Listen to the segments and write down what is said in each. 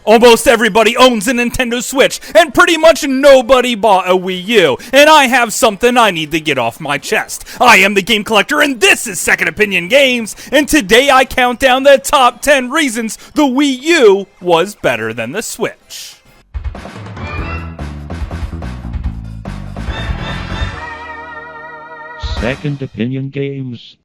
Almost everybody owns a Nintendo Switch, and pretty much nobody bought a Wii U, and I have something I need to get off my chest. I am the Game Collector, and this is Second Opinion Games, and today I count down the top 10 reasons the Wii U was better than the Switch. Second Opinion Games.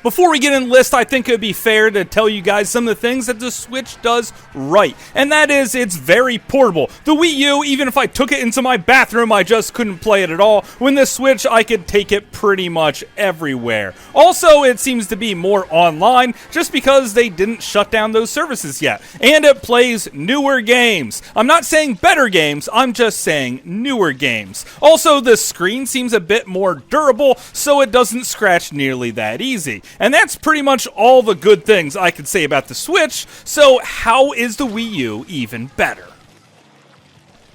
Before we get in the list, I think it would be fair to tell you guys some of the things that the Switch does right. And that is, it's very portable. The Wii U, even if I took it into my bathroom, I just couldn't play it at all. When the Switch, I could take it pretty much everywhere. Also, it seems to be more online, just because they didn't shut down those services yet. And it plays newer games. I'm not saying better games, I'm just saying newer games. Also, the screen seems a bit more durable, so it doesn't scratch nearly that easy. And that's pretty much all the good things I could say about the Switch, so how is the Wii U even better?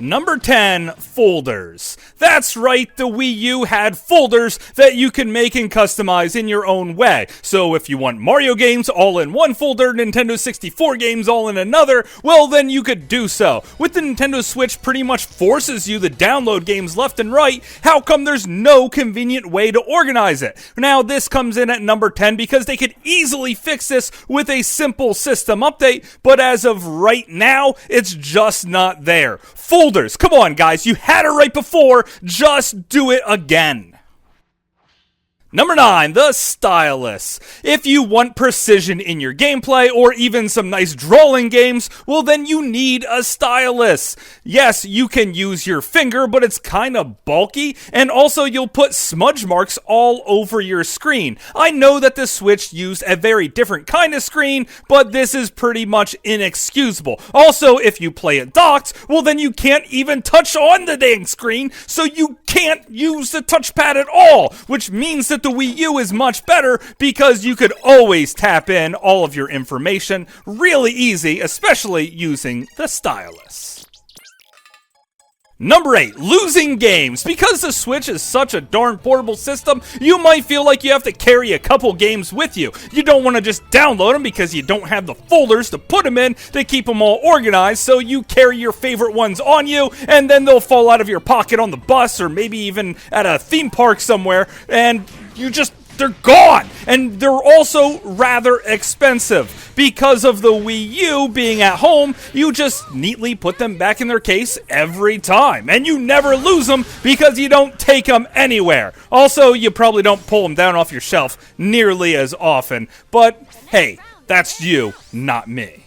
Number 10, folders. That's right, the Wii U had folders that you can make and customize in your own way. So if you want Mario games all in one folder, Nintendo 64 games all in another, well then you could do so. With the Nintendo Switch pretty much forces you to download games left and right, how come there's no convenient way to organize it? Now this comes in at number 10 because they could easily fix this with a simple system update, but as of right now, it's just not there. Folders, come on guys, you had it right before, just do it again. Number 9, the Stylus. If you want precision in your gameplay or even some nice drawing games, well then you need a Stylus. Yes, you can use your finger, but it's kind of bulky, and also you'll put smudge marks all over your screen. I know that the Switch used a very different kind of screen, but this is pretty much inexcusable. Also, if you play it docked, well then you can't even touch on the dang screen, so you can't use the touchpad at all, which means that the Wii U is much better because you could always tap in all of your information really easy, especially using the Stylus. Number 8, losing games. Because the Switch is such a darn portable system, you might feel like you have to carry a couple games with you. You don't want to just download them because you don't have the folders to put them in to keep them all organized, so you carry your favorite ones on you, and then they'll fall out of your pocket on the bus or maybe even at a theme park somewhere, and they're gone, and they're also rather expensive. Because of the Wii U being at home, you just neatly put them back in their case every time, and you never lose them because you don't take them anywhere. Also, you probably don't pull them down off your shelf nearly as often, but hey, that's you, not me.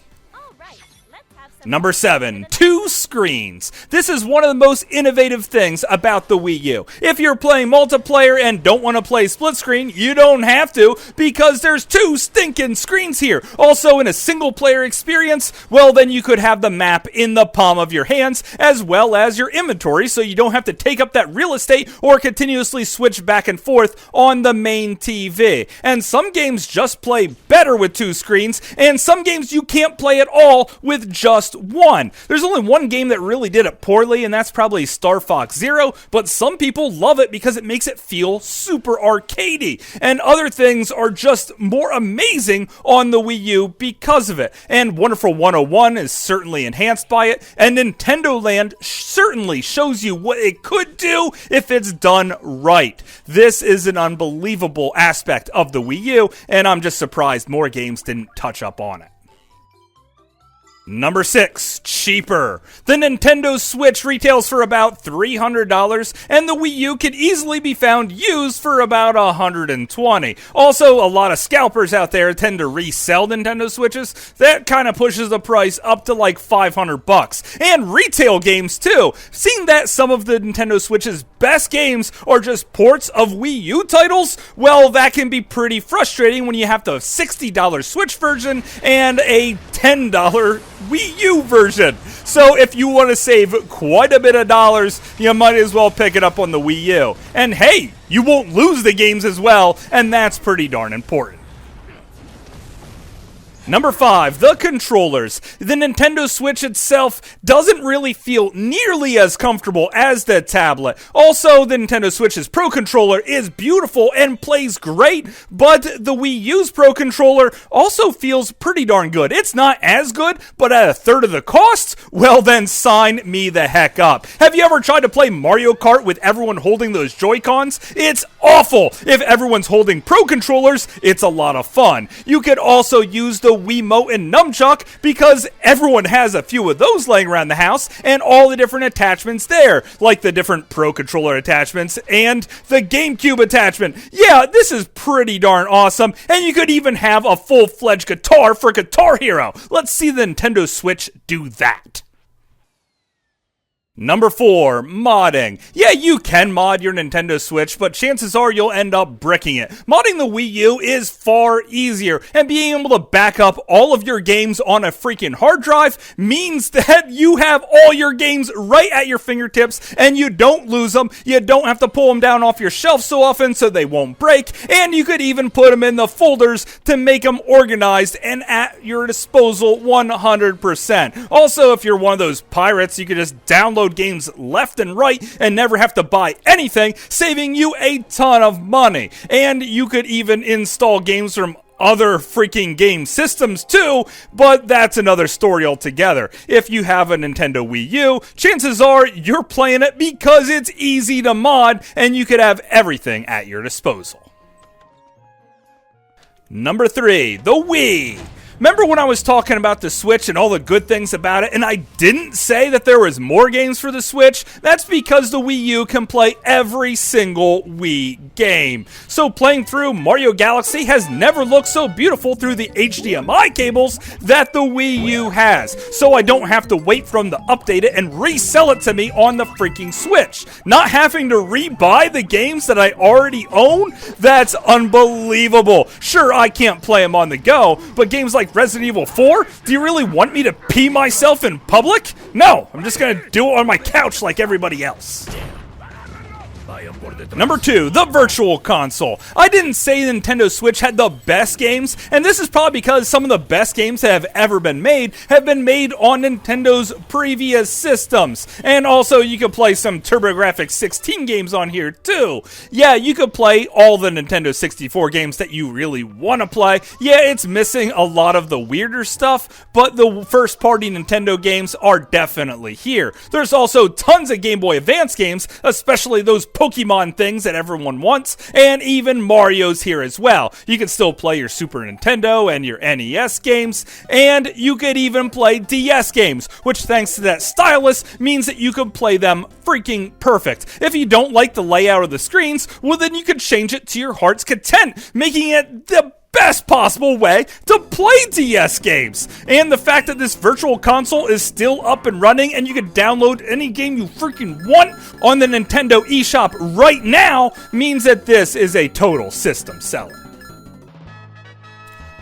Number 7, 2 screens. This is one of the most innovative things about the Wii U. If you're playing multiplayer and don't want to play split screen, you don't have to because there's 2 stinking screens here. Also, in a single player experience, well then you could have the map in the palm of your hands as well as your inventory, so you don't have to take up that real estate or continuously switch back and forth on the main TV. And some games just play better with 2 screens, and some games you can't play at all with just one. There's only one game that really did it poorly, and that's probably Star Fox Zero, but some people love it because it makes it feel super arcadey, and other things are just more amazing on the Wii U because of it. And Wonderful 101 is certainly enhanced by it, and Nintendo Land certainly shows you what it could do if it's done right. This is an unbelievable aspect of the Wii U, and I'm just surprised more games didn't touch up on it. Number 6, cheaper. The Nintendo Switch retails for about $300, and the Wii U could easily be found used for about $120. Also, a lot of scalpers out there tend to resell Nintendo Switches. That kind of pushes the price up to like $500. And retail games too. Seeing that some of the Nintendo Switch's best games are just ports of Wii U titles, well, that can be pretty frustrating when you have the $60 Switch version and a $10 Wii U version. So if you want to save quite a bit of dollars, you might as well pick it up on the Wii U. And hey, you won't lose the games as well, and that's pretty darn important. Number 5, the controllers. The Nintendo Switch itself doesn't really feel nearly as comfortable as the tablet. Also, the Nintendo Switch's Pro Controller is beautiful and plays great, but the Wii U's Pro Controller also feels pretty darn good. It's not as good, but at a third of the cost? Well then, sign me the heck up. Have you ever tried to play Mario Kart with everyone holding those Joy-Cons? It's awful. If everyone's holding Pro Controllers, it's a lot of fun. You could also use the Wiimote and Nunchuck because everyone has a few of those laying around the house and all the different attachments there, like the different Pro Controller attachments and the GameCube attachment. Yeah, this is pretty darn awesome, and you could even have a full-fledged guitar for Guitar Hero. Let's see the Nintendo Switch do that. Number 4, modding. Yeah, you can mod your Nintendo Switch, but chances are you'll end up bricking it. Modding the Wii U is far easier, and being able to back up all of your games on a freaking hard drive means that you have all your games right at your fingertips, and you don't lose them. You don't have to pull them down off your shelf so often so they won't break, and you could even put them in the folders to make them organized and at your disposal 100%. Also, if you're one of those pirates, you could just download games left and right and never have to buy anything, saving you a ton of money. And you could even install games from other freaking game systems too, but that's another story altogether. If you have a Nintendo Wii U, chances are you're playing it because it's easy to mod and you could have everything at your disposal. Number 3, the Wii. Remember when I was talking about the Switch and all the good things about it, and I didn't say that there was more games for the Switch? That's because the Wii U can play every single Wii game. So playing through Mario Galaxy has never looked so beautiful through the HDMI cables that the Wii U has. So I don't have to wait for them to update it and resell it to me on the freaking Switch. Not having to re-buy the games that I already own? That's unbelievable. Sure, I can't play them on the go, but games like Resident Evil 4? Do you really want me to pee myself in public? No, I'm just gonna do it on my couch like everybody else. Number 2, the Virtual Console. I didn't say the Nintendo Switch had the best games, and this is probably because some of the best games that have ever been made have been made on Nintendo's previous systems. And also, you could play some TurboGrafx 16 games on here too. Yeah, you could play all the Nintendo 64 games that you really want to play. Yeah, it's missing a lot of the weirder stuff, but the first-party Nintendo games are definitely here. There's also tons of Game Boy Advance games, especially those Pokemon things that everyone wants, and even Mario's here as well. You can still play your Super Nintendo and your NES games, and you could even play DS games, which thanks to that Stylus means that you can play them freaking perfect. If you don't like the layout of the screens, well then you could change it to your heart's content, making it the best possible way to play DS games. And the fact that this Virtual Console is still up and running and you can download any game you freaking want on the Nintendo eShop right now means that this is a total system seller.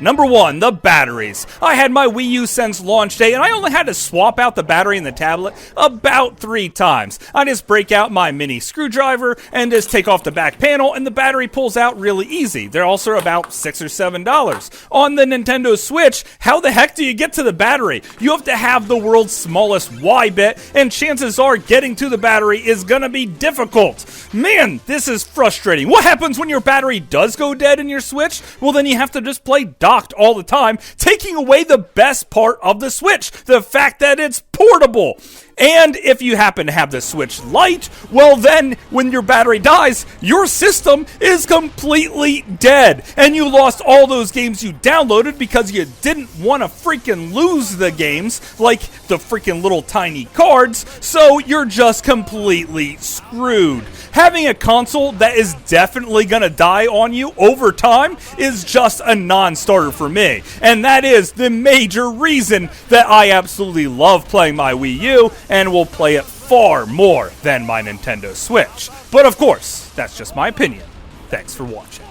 Number 1, the batteries. I had my Wii U since launch day, and I only had to swap out the battery in the tablet about 3 times. I just break out my mini screwdriver and just take off the back panel, and the battery pulls out really easy. They're also about $6 or $7. On the Nintendo Switch, how the heck do you get to the battery? You have to have the world's smallest Y bit, and chances are getting to the battery is gonna be difficult. Man, this is frustrating. What happens when your battery does go dead in your Switch? Well, then you have to just play docked all the time, taking away the best part of the Switch, the fact that it's portable. And if you happen to have the Switch Lite, well then, when your battery dies, your system is completely dead. And you lost all those games you downloaded because you didn't want to freaking lose the games, like the freaking little tiny cards, so you're just completely screwed. Having a console that is definitely gonna die on you over time is just a non-starter for me. And that is the major reason that I absolutely love playing my Wii U and will play it far more than my Nintendo Switch. But of course, that's just my opinion. Thanks for watching.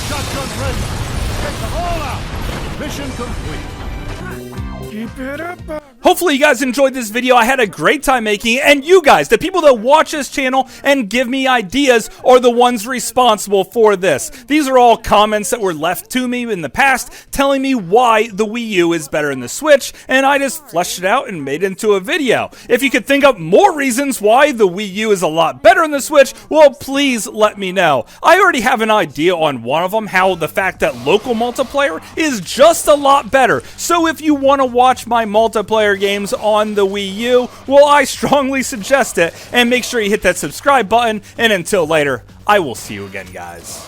Shotgun ready. Take them all out. Mission complete. Hopefully you guys enjoyed this video. I had a great time making it, and you guys, the people that watch this channel and give me ideas, are the ones responsible for this. These are all comments that were left to me in the past telling me why the Wii U is better than the Switch, and I just fleshed it out and made it into a video. If you could think up more reasons why the Wii U is a lot better than the Switch, well, please let me know. I already have an idea on one of them, how the fact that local multiplayer is just a lot better. So if you want to watch my multiplayer games on the Wii U, well, I strongly suggest it, and make sure you hit that subscribe button, and until later, I will see you again, guys.